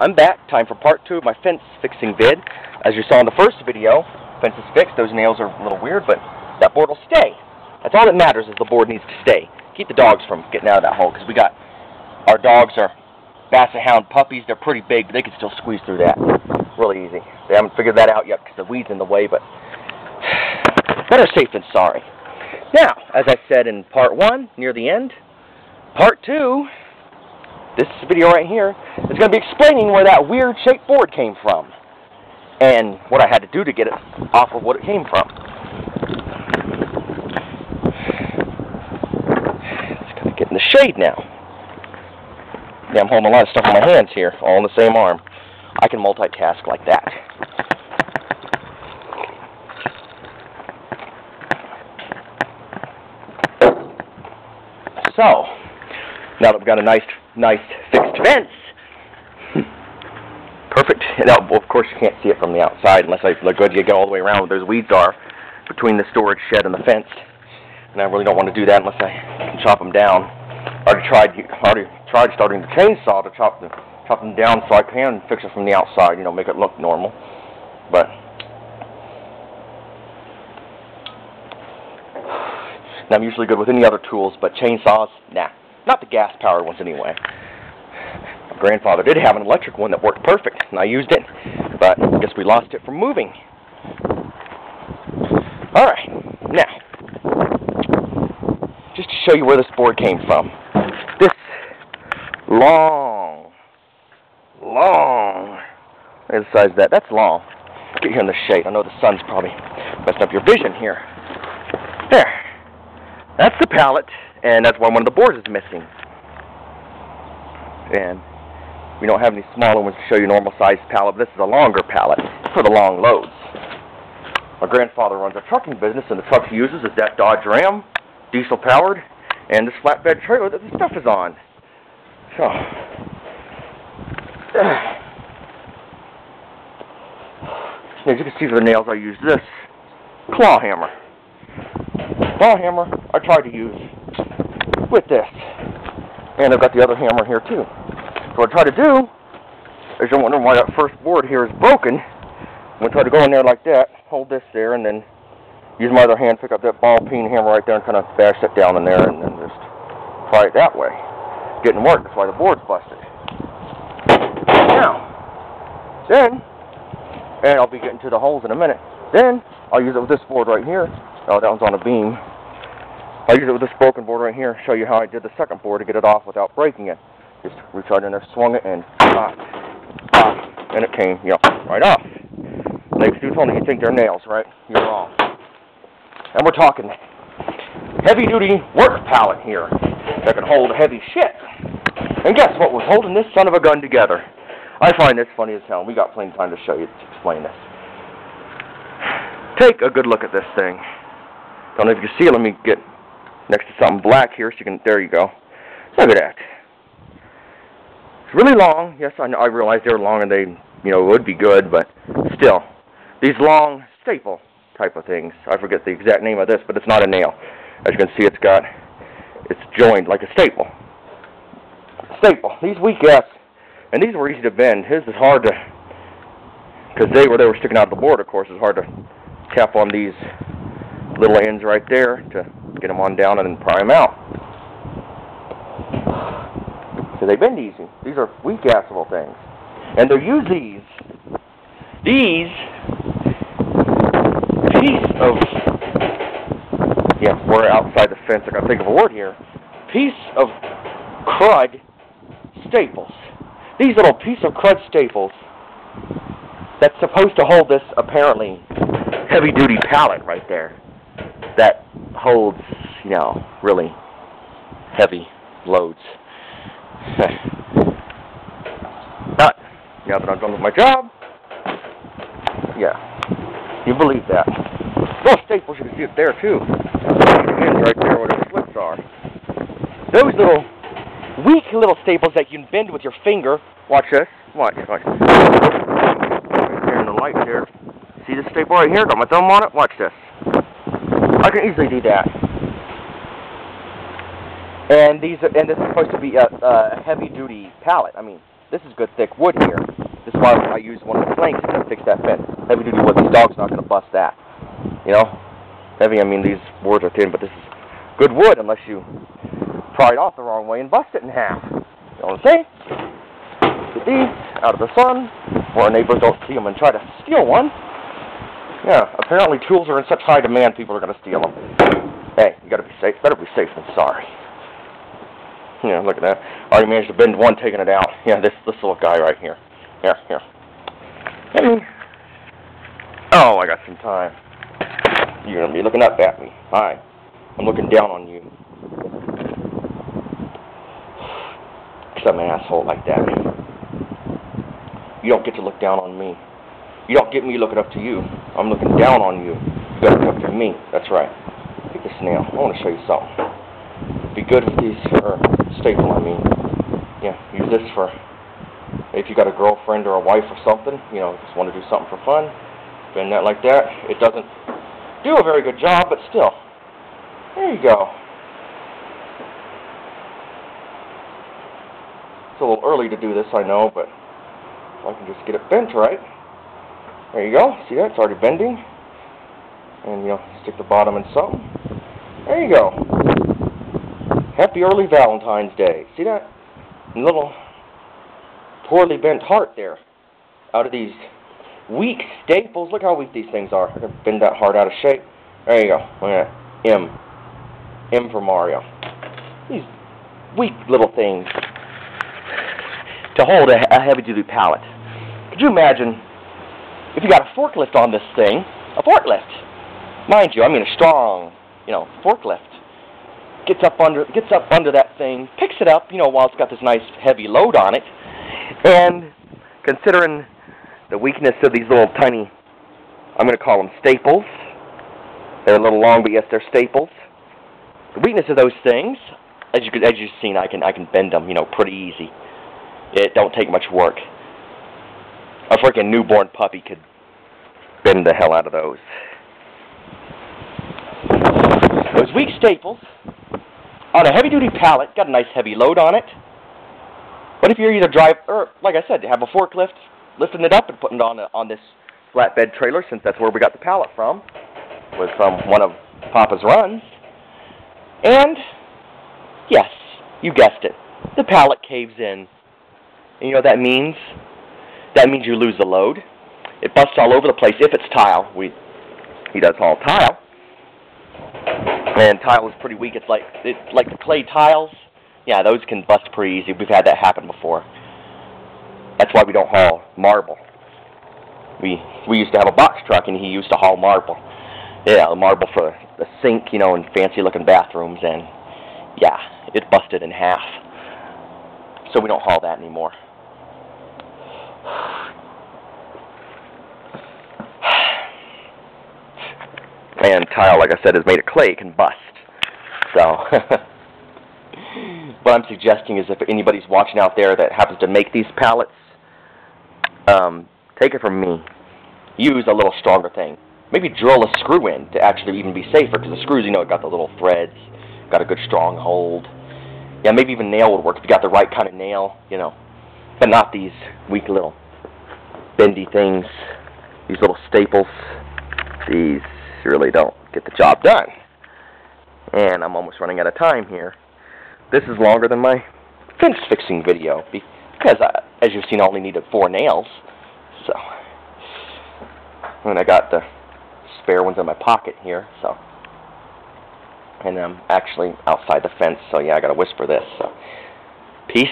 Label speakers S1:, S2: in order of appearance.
S1: I'm back. Time for part 2 of my fence fixing vid. As you saw in the first video, fence is fixed. Those nails are a little weird, but that board will stay. That's all that matters, is the board needs to stay. Keep the dogs from getting out of that hole, because our dogs are Basset Hound puppies. They're pretty big, but they can still squeeze through that. Really easy. They haven't figured that out yet because the weed's in the way, but better safe than sorry. Now, as I said in part 1, near the end, part 2, this video right here is going to be explaining where that weird shaped board came from and what I had to do to get it off of what it came from. It's going to get in the shade now. Yeah, I'm holding a lot of stuff in my hands here, all in the same arm. I can multitask like that. So, now that we've got a nice fixed fence, perfect. Now, well, of course, you can't see it from the outside unless I look good. You get all the way around where those weeds are between the storage shed and the fence, and I really don't want to do that unless I can chop them down. I already tried starting the chainsaw to chop them down so I can fix it from the outside. You know, make it look normal, but. I'm usually good with any other tools, but chainsaws, nah. Not the gas-powered ones anyway. My grandfather did have an electric one that worked perfect, and I used it, but I guess we lost it from moving. Alright, now, just to show you where this board came from. This long, look at the size of that. That's long. Get here in the shade. I know the sun's probably messing up your vision here. There. That's the pallet, and that's why one of the boards is missing. And we don't have any smaller ones to show you normal sized pallet, but this is a longer pallet for the long loads. My grandfather runs a trucking business, and the truck he uses is that Dodge Ram, diesel powered, and this flatbed trailer that the stuff is on. So, as you can see for the nails, I use this claw hammer. Claw hammer I tried to use with this, and I've got the other hammer here too. So what I try to do, as you're wondering why that first board here is broken, I'm going to try to go in there like that, hold this there, and then use my other hand, pick up that ball peen hammer right there and kind of bash it down in there, and then just try it that way. Didn't work, that's why the board's busted. Now, then, and I'll be getting to the holes in a minute, then I'll use it with this board right here. Oh, that one's on a beam. I'll use it with this broken board right here, show you how I did the second board to get it off without breaking it. Just reach out in there, swung it, and and it came, you know, right off. Ladies do tell me you think they're nails, right? You're wrong. And we're talking heavy-duty work pallet here that can hold heavy shit. And guess what was holding this son of a gun together? I find this funny as hell. We got plenty of time to show you, to explain this. Take a good look at this thing. Don't know if you can see it. Let me get next to something black here so you can, there you go. Look at that. It's really long. Yes, I realize they're long and they, you know, would be good, but still. These long staple type of things. I forget the exact name of this, but it's not a nail. As you can see, it's joined like a staple. Staple. These weak ass, and these were easy to bend. His is hard to, because they were sticking out of the board, of course, it's hard to tap on these little ends right there to get them on down and then pry them out. So they bend easy. These are weak-ass little things. And they'll use these piece of, yeah, we're outside the fence, I gotta think of a word here, piece of crud staples. These little piece of crud staples that's supposed to hold this apparently heavy-duty pallet right there that holds, you know, really heavy loads. But now that I'm done with my job, yeah, you believe that. Those staples, you can see it there too. Ends right there where the slits are. Those little weak little staples that you can bend with your finger. Watch this. Watch. There in the light there. See this staple right here? Got my thumb on it? Watch this. I can easily do that. And this is supposed to be a heavy-duty pallet. I mean, This is good thick wood here. This is why I use one of the planks to fix that fence. Heavy duty wood. This dog's not going to bust that. You know? Heavy, I mean, these boards are thin, but this is good wood unless you pry it off the wrong way and bust it in half. You know what I'm saying? Get these out of the sun, or our neighbors don't see them and try to steal one. Yeah, apparently tools are in such high demand, people are going to steal them. Hey, you got to be safe. Better be safe than sorry. Yeah, look at that. I already managed to bend one, taking it out. Yeah, this little guy right here. Here. Oh, I got some time. You're going to be looking up at me. Hi. I'm looking down on you. I'm an asshole like that. You don't get to look down on me. You don't get me looking up to you. I'm looking down on you. You gotta look up to me. That's right. Take this nail. I want to show you something. Be good with these, or staple, I mean. Yeah, use this for, if you got a girlfriend or a wife or something, you know, just want to do something for fun. Bend that like that. It doesn't do a very good job, but still. There you go. It's a little early to do this, I know, but if I can just get it bent right. There you go. See that? It's already bending. And, you know, stick the bottom in something. There you go. Happy early Valentine's Day. See that? Little poorly bent heart there. Out of these weak staples. Look how weak these things are. I'm going to bend that heart out of shape. There you go. Look at that. M. M for Mario. These weak little things to hold a heavy-duty pallet. Could you imagine if you got a forklift on this thing? A forklift. Mind you, I mean a strong, you know, forklift. Gets up under that thing, picks it up, you know, while it's got this nice heavy load on it. And considering the weakness of these little tiny, I'm going to call them staples. They're a little long, but yes, they're staples. The weakness of those things, as you've seen, I can bend them, you know, pretty easy. It don't take much work. A freaking newborn puppy could bend the hell out of those. Those weak staples on a heavy-duty pallet, got a nice heavy load on it. What if you're either or like I said, have a forklift, lifting it up and putting it on this flatbed trailer, since that's where we got the pallet from, was from one of Papa's runs. And yes, you guessed it, the pallet caves in. And you know what that means? That means you lose the load. It busts all over the place if it's tile. He does haul tile. And tile is pretty weak. It's like the clay tiles. Yeah, those can bust pretty easy. We've had that happen before. That's why we don't haul marble. We used to have a box truck, and he used to haul marble. Yeah, the marble for the sink, you know, in fancy-looking bathrooms, and yeah, it busted in half. So we don't haul that anymore. And tile, like I said, is made of clay. It can bust. So what I'm suggesting is if anybody's watching out there that happens to make these pallets, take it from me. Use a little stronger thing. Maybe drill a screw in to actually even be safer, because the screws, you know, got the little threads, got a good strong hold. Yeah, maybe even nail would work if you got the right kind of nail, you know. But not these weak little bendy things, these little staples. These really don't get the job done. And I'm almost running out of time here. This is longer than my fence fixing video, because as you've seen, I only needed 4 nails. So, and I got the spare ones in my pocket here, so. And I'm actually outside the fence, so yeah, I gotta whisper this. So, peace.